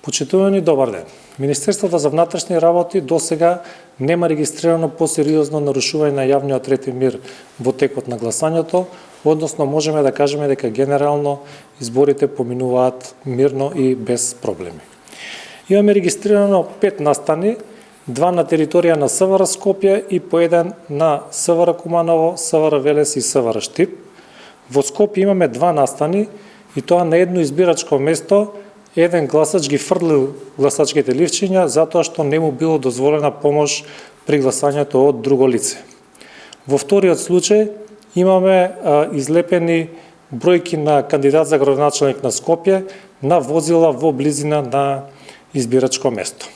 Почитувани, добар ден. Министерството за внатрешни работи досега нема регистрирано посериозно нарушување на јавниот ред и мир во текот на гласањето, односно можеме да кажеме дека генерално изборите поминуваат мирно и без проблеми. Имаме регистрирано 5 настани, 2 на територија на СВР Скопје и по 1 на СВР Куманово, СВР Велес и СВР Штип. Во Скопје имаме 2 настани и тоа на едно избирачко место еден гласач ги фрлил гласачките ливчиња затоа што не му било дозволена помош при гласањето од друго лице. Во вториот случај имаме излепени бројки на кандидат за градоначелник на Скопје на возила во близина на избирачко место.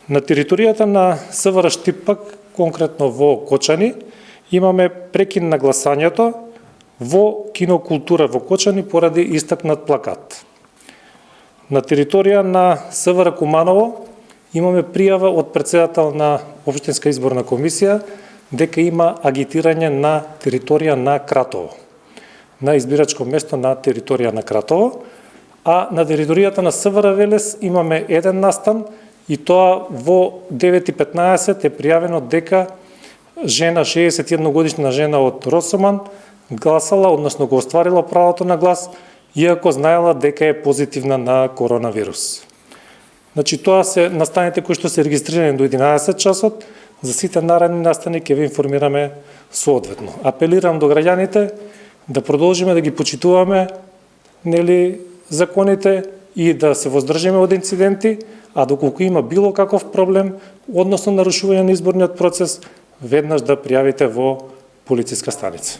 На територијата на СВР Штип пак, конкретно во Кочани, имаме прекин на гласањето во кинокултура во Кочани поради истакнат плакат. На територија на СВР Куманово имаме пријава од председател на Општинска изборна комисија дека има агитирање на територија на Кратово, на избирачко место на територија на Кратово, а на територијата на СВР Велес имаме еден настан и тоа во 9:15 е пријавено дека жена, 61 годишна жена од Росоман, гласала, односно го остварила правото на глас, иако знаела дека е позитивна на коронавирус. Значи, тоа се настаните кои што се регистрирани до 11 часот, за сите наредни настани ќе ви информираме соодветно. Апелирам до граѓаните да продолжиме да ги почитуваме законите и да се воздржиме од инциденти, а доколку има било каков проблем, односно нарушување на изборниот процес, веднаш да пријавите во полициска станица.